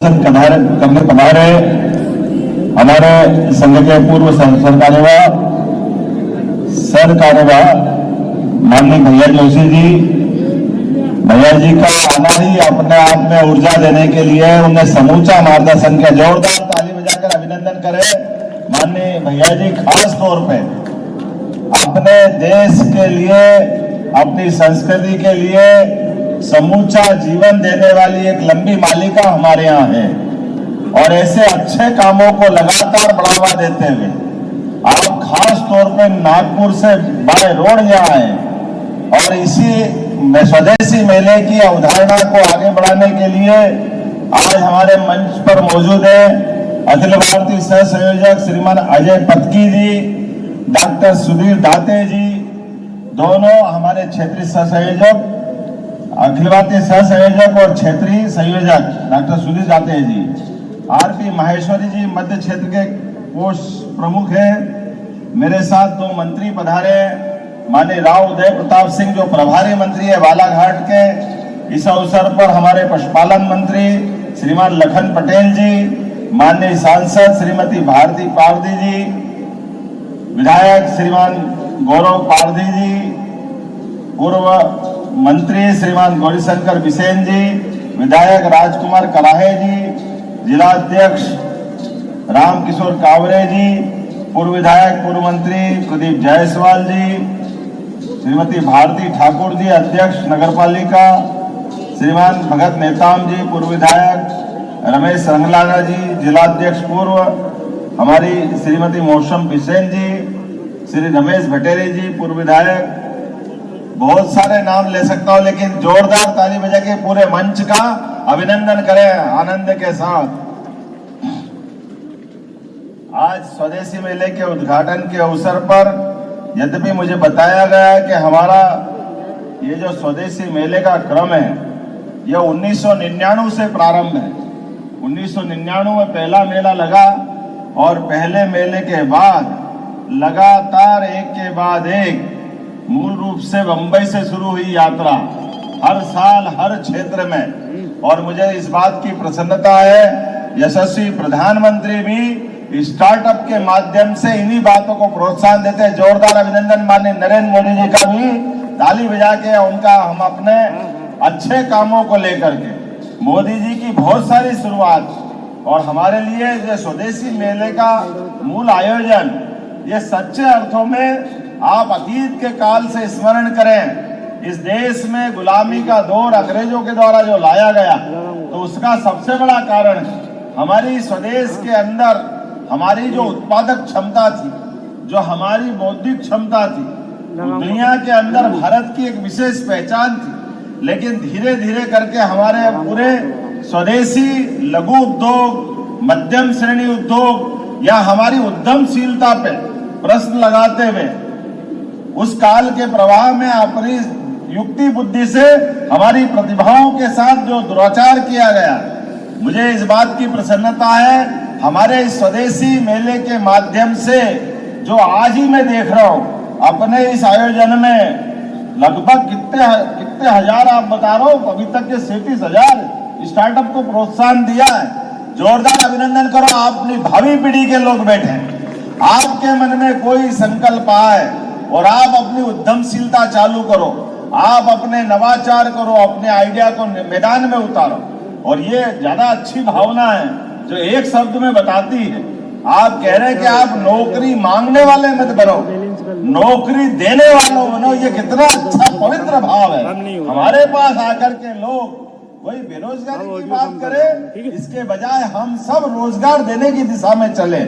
करने पधारे हमारे संघ के पूर्व सर कार्यवाह माननीय भैया जोशी जी, भैया जी का आना ही अपने आप में ऊर्जा देने के लिए उन्हें समूचा मार्गदर्शन किया। जोरदार ताली बजाकर अभिनंदन करें माननीय भैया जी। खास तौर पे अपने देश के लिए, अपनी संस्कृति के लिए समूचा जीवन देने वाली एक लंबी मालिका हमारे यहाँ है और ऐसे अच्छे कामों को लगातार बढ़ावा देते हुए आप खास तौर पे नागपुर से बाय रोड यहाँ आए और इसी स्वदेशी मेले की अवधारणा को आगे बढ़ाने के लिए आज हमारे मंच पर मौजूद है अखिल भारतीय सह संयोजक श्रीमान अजय पतकी जी, डॉक्टर सुधीर दाते जी, दोनों हमारे क्षेत्रीय सह संयोजक, अखिल भारतीय सह संयोजक और क्षेत्रीय संयोजक डॉक्टर सुधीर दाते जी, आरपी माहेश्वरी जी मध्य क्षेत्र के कोष प्रमुख हैं। मेरे साथ दो मंत्री पधारे, माननीय राव उदय प्रताप सिंह जो प्रभारी मंत्री है बालाघाट के। इस अवसर पर हमारे पशुपालन मंत्री श्रीमान लखन पटेल जी, माननीय सांसद श्रीमती भारती पारधी जी, विधायक श्रीमान गौरव पारधी जी, पूर्व मंत्री श्रीमान गौरीशंकर बिसेन जी, विधायक राजकुमार कराहे जी, जिलाध्यक्ष रामकिशोर कावरे जी, पूर्व विधायक पूर्व मंत्री प्रदीप जायसवाल जी, श्रीमती भारती ठाकुर जी, अध्यक्ष नगरपालिका, श्रीमान भगत नेताम जी, पूर्व विधायक रमेश रंगलाना जी, जिलाध्यक्ष पूर्व हमारी श्रीमती मौसम बिसेन जी, श्री रमेश भटेरी जी, पूर्व विधायक। बहुत सारे नाम ले सकता हूं लेकिन जोरदार ताली बजा के पूरे मंच का अभिनंदन करें आनंद के साथ। आज स्वदेशी मेले के उद्घाटन के अवसर पर यद्यपि मुझे बताया गया है कि हमारा ये जो स्वदेशी मेले का क्रम है यह 1999 से प्रारंभ है। 1999 में पहला मेला लगा और पहले मेले के बाद लगातार एक के बाद एक मूल रूप से बंबई से शुरू हुई यात्रा हर साल हर क्षेत्र में, और मुझे इस बात की प्रसन्नता है यशस्वी प्रधानमंत्री भी स्टार्टअप के माध्यम से इन्हीं बातों को प्रोत्साहन देते हैं। जोरदार अभिनंदन माननीय नरेंद्र मोदी जी का भी ताली बजा के उनका हम अपने अच्छे कामों को लेकर के। मोदी जी की बहुत सारी शुरुआत और हमारे लिए ये स्वदेशी मेले का मूल आयोजन, ये सच्चे अर्थों में आप अतीत के काल से स्मरण करें। इस देश में गुलामी का दौर अंग्रेजों के द्वारा जो लाया गया तो उसका सबसे बड़ा कारण हमारी स्वदेश के अंदर हमारी जो उत्पादक क्षमता थी, जो हमारी बौद्धिक क्षमता थी, दुनिया के अंदर भारत की एक विशेष पहचान थी। लेकिन धीरे धीरे करके हमारे पूरे स्वदेशी लघु उद्योग, मध्यम श्रेणी उद्योग या हमारी उद्यमशीलता पे प्रश्न लगाते हुए उस काल के प्रवाह में अपनी युक्ति बुद्धि से हमारी प्रतिभाओं के साथ जो दुराचार किया गया, मुझे इस बात की प्रसन्नता है हमारे इस स्वदेशी मेले के माध्यम से जो आज ही मैं देख रहा हूं अपने इस आयोजन में लगभग कितने हजार आप बता रहा हूं, अभी तक के 37,000 स्टार्टअप को प्रोत्साहन दिया है। जोरदार अभिनंदन करो। आप अपनी भावी पीढ़ी के लोग बैठे, आपके मन में कोई संकल्प आए और आप अपनी उद्यमशीलता चालू करो, आप अपने नवाचार करो, अपने आइडिया को मैदान में उतारो। और ये ज्यादा अच्छी भावना है जो एक शब्द में बताती है। आप कह रहे हैं कि आप नौकरी मांगने वाले मत बनो, नौकरी देने वालों बनो। ये कितना अच्छा पवित्र भाव है। हमारे पास आकर के लोग वही बेरोजगारी की बात करें, इसके बजाय हम सब रोजगार देने की दिशा में चले।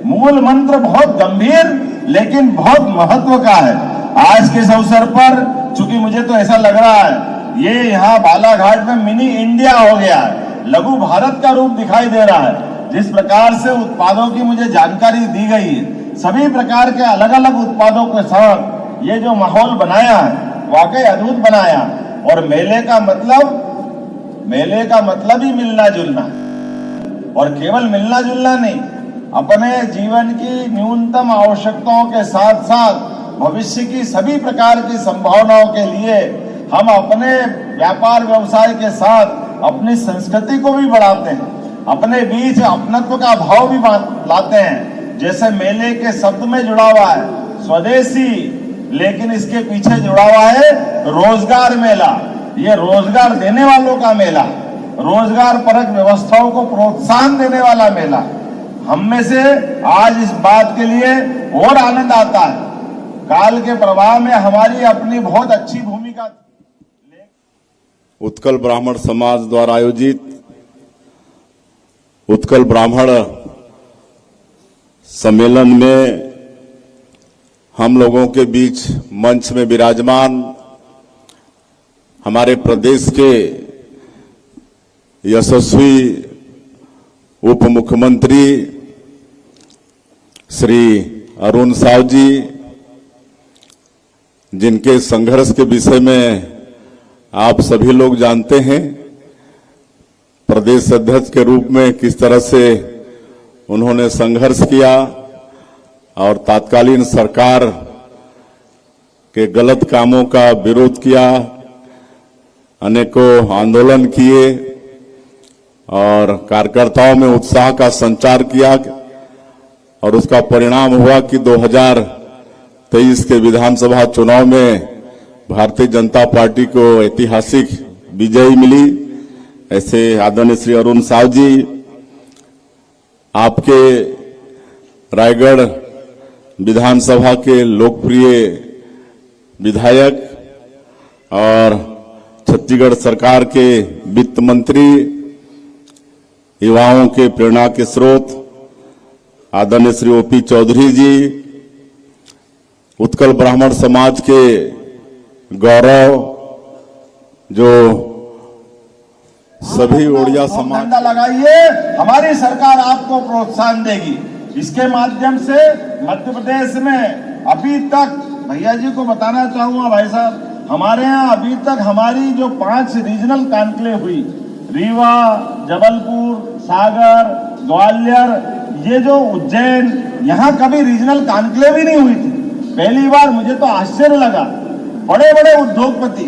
मूल मंत्र बहुत गंभीर लेकिन बहुत महत्व का है। आज के इस अवसर पर चूंकि मुझे तो ऐसा लग रहा है ये यहाँ बालाघाट में मिनी इंडिया हो गया है, लघु भारत का रूप दिखाई दे रहा है। जिस प्रकार से उत्पादों की मुझे जानकारी दी गई है, सभी प्रकार के अलग अलग उत्पादों के साथ ये जो माहौल बनाया है वाकई अद्भुत बनाया। और मेले का मतलब ही मिलना जुलना, और केवल मिलना जुलना नहीं, अपने जीवन की न्यूनतम आवश्यकताओं के साथ साथ भविष्य की सभी प्रकार की संभावनाओं के लिए हम अपने व्यापार व्यवसाय के साथ अपनी संस्कृति को भी बढ़ाते हैं। अपने बीच अपनत्व का भाव भी लाते हैं। जैसे मेले के शब्द में जुड़ा हुआ है स्वदेशी, लेकिन इसके पीछे जुड़ा हुआ है रोजगार मेला। ये रोजगार देने वालों का मेला, रोजगार परक व्यवस्थाओं को प्रोत्साहन देने वाला मेला। हम में से आज इस बात के लिए और आनंद आता है, काल के प्रवाह में हमारी अपनी बहुत अच्छी भूमिका। उत्कल ब्राह्मण समाज द्वारा आयोजित उत्कल ब्राह्मण सम्मेलन में हम लोगों के बीच मंच में विराजमान हमारे प्रदेश के यशस्वी उप मुख्यमंत्री श्री अरुण साव जी, जिनके संघर्ष के विषय में आप सभी लोग जानते हैं, प्रदेश अध्यक्ष के रूप में किस तरह से उन्होंने संघर्ष किया और तात्कालीन सरकार के गलत कामों का विरोध किया, अनेकों आंदोलन किए और कार्यकर्ताओं में उत्साह का संचार किया और उसका परिणाम हुआ कि 2023 के विधानसभा चुनाव में भारतीय जनता पार्टी को ऐतिहासिक विजय मिली। ऐसे आदरणीय श्री अरुण साव जी, आपके रायगढ़ विधानसभा के लोकप्रिय विधायक और छत्तीसगढ़ सरकार के वित्त मंत्री, युवाओं के प्रेरणा के स्रोत आदरणीय श्री ओपी चौधरी जी, उत्कल ब्राह्मण समाज के गौरव, जो सभी ओडिया समाज लगाइए, हमारी सरकार आपको प्रोत्साहन देगी। इसके माध्यम से मध्य प्रदेश में अभी तक, भैया जी को बताना चाहूंगा भाई साहब, हमारे यहाँ अभी तक हमारी जो 5 रीजनल कॉन्क्लेव हुई, रीवा, जबलपुर, सागर, ग्वालियर, ये जो उज्जैन, यहाँ कभी रीजनल कॉन्क्लेव ही नहीं हुई थी। पहली बार मुझे तो आश्चर्य लगा, बड़े बड़े उद्योगपति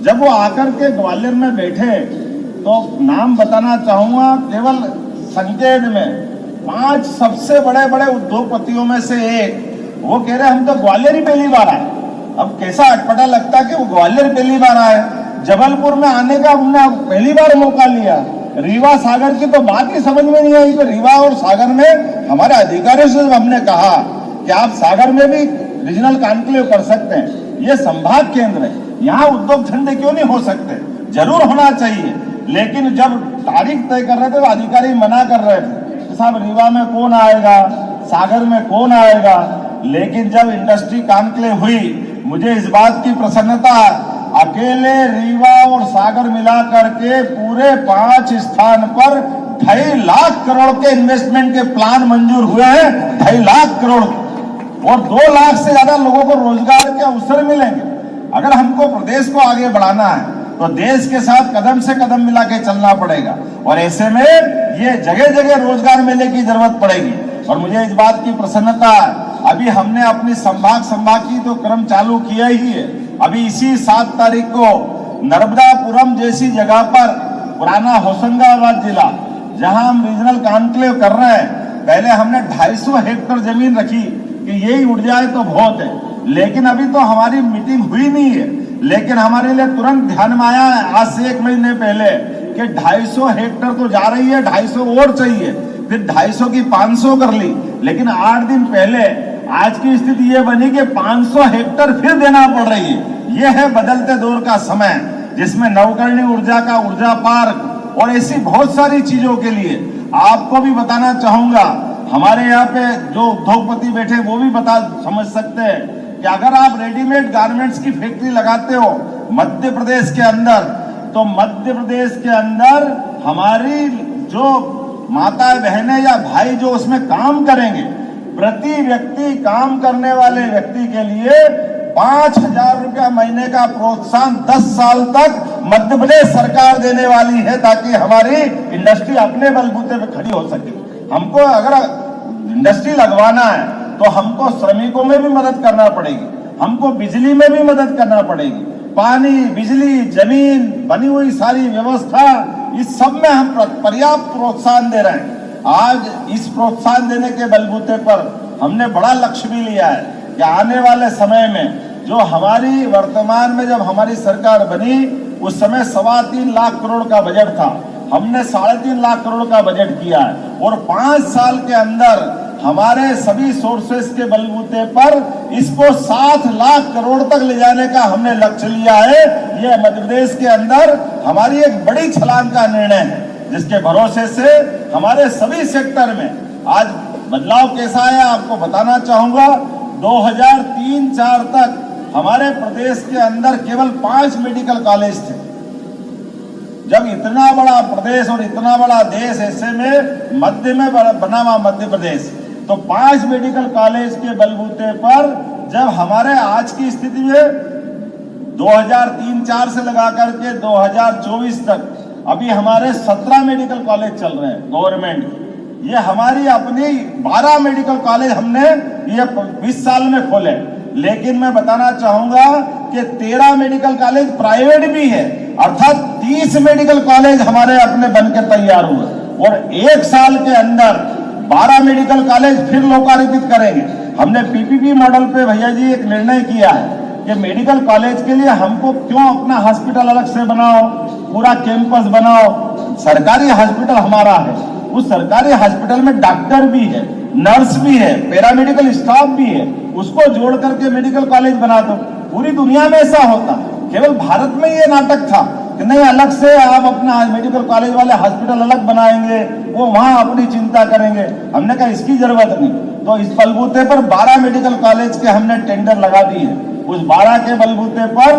जब वो आकर के ग्वालियर में बैठे, तो नाम बताना चाहूंगा, केवल संकेत में 5 सबसे बड़े बड़े उद्योगपतियों में से एक, वो कह रहे हम तो ग्वालियर ही पहली बार आए। अब कैसा अटपटा लगता है कि वो ग्वालियर पहली बार आए। जबलपुर में आने का हमने पहली बार मौका लिया। रीवा सागर की तो बात ही समझ में नहीं आई। तो रीवा और सागर में हमारे अधिकारियों से हमने कहा कि आप सागर में भी रीजनल कॉन्क्लेव कर सकते हैं, ये संभाग केंद्र है, यहाँ उद्योग धंधे क्यों नहीं हो सकते? जरूर होना चाहिए। लेकिन जब तारीख तय कर रहे थे, वो अधिकारी मना कर रहे थे कि साहब रीवा में कौन आएगा, सागर में कौन आएगा। लेकिन जब इंडस्ट्री कॉन्क्लेव हुई, मुझे इस बात की प्रसन्नता, अकेले रीवा और सागर मिला करके पूरे 5 स्थान पर 2.5 लाख करोड़ के इन्वेस्टमेंट के प्लान मंजूर हुए हैं। 2.5 लाख करोड़ और 2 लाख से ज्यादा लोगों को रोजगार के अवसर मिलेंगे। अगर हमको प्रदेश को आगे बढ़ाना है तो देश के साथ कदम से कदम मिला के चलना पड़ेगा, और ऐसे में ये जगह जगह रोजगार मेले की जरूरत पड़ेगी। और मुझे इस बात की प्रसन्नता है, अभी हमने अपनी संभाग की तो क्रम चालू किया ही है। अभी इसी 7 तारीख को नर्मदापुरम जैसी जगह पर, पुराना होशंगाबाद जिला, जहां हम रीजनल कॉन्क्लेव कर रहे हैं, पहले हमने 250 हेक्टेयर जमीन रखी कि यही उड़ जाए तो बहुत है। लेकिन अभी तो हमारी मीटिंग हुई नहीं है, लेकिन हमारे लिए तुरंत ध्यान में आया आज से 1 महीने पहले कि 250 हेक्टेयर तो जा रही है, 250 और चाहिए। फिर 250 की 500 कर ली, लेकिन 8 दिन पहले आज की स्थिति ये बनी कि 500 हेक्टेयर फिर देना पड़ रही है। ये है बदलते दौर का समय, जिसमें नवकरणीय ऊर्जा का ऊर्जा पार्क और ऐसी बहुत सारी चीजों के लिए आपको भी बताना चाहूंगा। हमारे यहाँ पे जो उद्योगपति बैठे वो भी समझ सकते हैं कि अगर आप रेडीमेड गारमेंट्स की फैक्ट्री लगाते हो मध्य प्रदेश के अंदर, तो मध्य प्रदेश के अंदर हमारी जो माताएं बहनें या भाई जो उसमें काम करेंगे, प्रति व्यक्ति काम करने वाले व्यक्ति के लिए 5,000 रुपया महीने का प्रोत्साहन 10 साल तक मध्य प्रदेश सरकार देने वाली है, ताकि हमारी इंडस्ट्री अपने बलबूते पे खड़ी हो सके। हमको अगर इंडस्ट्री लगवाना है तो हमको श्रमिकों में भी मदद करना पड़ेगी, हमको बिजली में भी मदद करना पड़ेगी। पानी, बिजली, जमीन, बनी हुई सारी व्यवस्था, इस सब में हम पर्याप्त प्रोत्साहन दे रहे हैं। आज इस प्रोत्साहन देने के बलबूते पर हमने बड़ा लक्ष्य भी लिया है कि आने वाले समय में जो हमारी वर्तमान में जब हमारी सरकार बनी उस समय 3.25 लाख करोड़ का बजट था, हमने 3.5 लाख करोड़ का बजट किया है और 5 साल के अंदर हमारे सभी सोर्सेस के बलबूते पर इसको 7 लाख करोड़ तक ले जाने का हमने लक्ष्य लिया है। यह मध्य प्रदेश के अंदर हमारी एक बड़ी छलांग का निर्णय है, जिसके भरोसे से हमारे सभी सेक्टर में आज बदलाव कैसा है आपको बताना चाहूंगा। 2003-4 तक हमारे प्रदेश के अंदर केवल 5 मेडिकल कॉलेज थे। जब इतना बड़ा प्रदेश और इतना बड़ा देश, ऐसे में मध्य में बना हुआ मध्य प्रदेश, तो 5 मेडिकल कॉलेज के बलबूते पर जब हमारे आज की स्थिति में 2003-4 से लगा करके 2024 तक अभी हमारे 17 मेडिकल कॉलेज चल रहे हैं गवर्नमेंट। ये हमारी अपनी 12 मेडिकल कॉलेज हमने ये 20 साल में खोले, लेकिन मैं बताना चाहूंगा कि 13 मेडिकल कॉलेज प्राइवेट भी है, अर्थात 30 मेडिकल कॉलेज हमारे अपने बनकर तैयार हुए और 1 साल के अंदर 12 मेडिकल कॉलेज फिर लोकार्पित करेंगे। हमने पीपीपी मॉडल पे भैया जी एक निर्णय किया है कि मेडिकल कॉलेज के लिए हमको क्यों अपना हॉस्पिटल अलग से बनाओ, पूरा कैंपस बनाओ। सरकारी हॉस्पिटल हमारा है, उस सरकारी हॉस्पिटल में डॉक्टर भी है, नर्स भी है, पैरामेडिकल स्टाफ भी है, उसको जोड़ करके मेडिकल कॉलेज बना दो। पूरी दुनिया में ऐसा होता, केवल भारत में ये नाटक था कि नहीं अलग से आप अपना मेडिकल कॉलेज वाले हॉस्पिटल अलग बनाएंगे, वो वहां अपनी चिंता करेंगे। हमने कहा इसकी जरूरत नहीं, तो इस बलबूते पर 12 मेडिकल कॉलेज के हमने टेंडर लगा दिए। उस 12 के बलबूते पर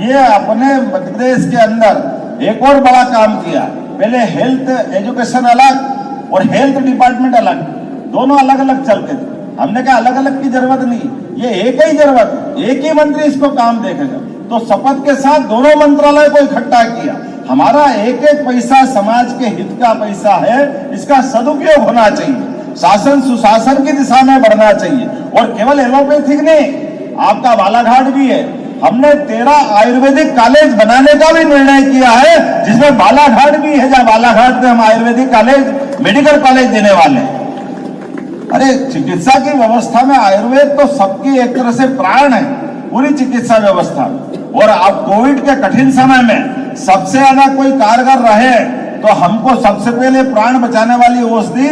ये अपने मध्य प्रदेश के अंदर एक और बड़ा काम किया। पहले हेल्थ एजुकेशन अलग और हेल्थ डिपार्टमेंट अलग, दोनों अलग अलग चलते थे। हमने कहा अलग अलग की जरूरत नहीं, ये एक ही जरूरत, एक ही मंत्री इसको काम देखेगा। तो शपथ के साथ दोनों मंत्रालय को इकट्ठा किया। हमारा एक एक पैसा समाज के हित का पैसा है, इसका सदुपयोग होना चाहिए, शासन सुशासन की दिशा में बढ़ना चाहिए। और केवल एलोपैथिक नहीं, आपका बालाघाट भी है। हमने 13 आयुर्वेदिक कॉलेज बनाने का भी निर्णय किया है, जिसमें बालाघाट भी है, जहां बालाघाट में हम आयुर्वेदिक कॉलेज मेडिकल कॉलेज देने वाले हैं। अरे चिकित्सा की व्यवस्था में आयुर्वेद तो सबकी एक तरह से प्राण है, पूरी चिकित्सा व्यवस्था। और अब कोविड के कठिन समय में सबसे ज्यादा कोई कारगर रहे तो हमको सबसे पहले प्राण बचाने वाली औषधि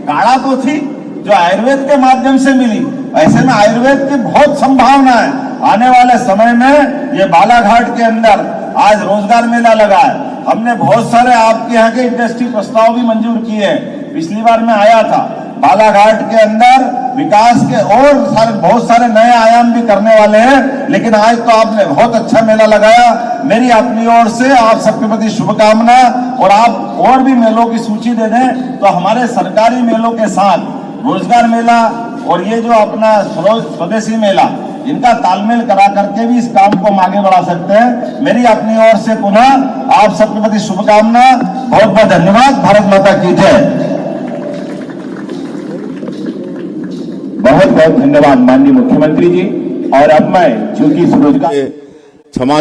काढ़ा तो थी, जो आयुर्वेद के माध्यम से मिली। ऐसे में आयुर्वेद की बहुत संभावना है। आने वाले समय में ये बालाघाट के अंदर आज रोजगार मेला लगा है। हमने बहुत सारे आपके यहाँ के इंडस्ट्री प्रस्ताव भी मंजूर किए हैं। पिछली बार मैं आया था, बालाघाट के अंदर विकास के और बहुत सारे नए आयाम भी करने वाले हैं। लेकिन आज तो आपने बहुत अच्छा मेला लगाया। मेरी अपनी ओर से आप सबके प्रति शुभकामना, और आप और भी मेलों की सूची दे दें तो हमारे सरकारी मेलों के साथ रोजगार मेला और ये जो अपना स्वदेशी मेला, इनका तालमेल करा करके भी इस काम को हम आगे बढ़ा सकते हैं। मेरी अपनी ओर से पुनः आप सबके प्रति शुभकामना, बहुत बहुत धन्यवाद। भारत माता की जय। बहुत बहुत धन्यवाद माननीय मुख्यमंत्री जी। और अब मैं चूंकि रोजगार क्षमा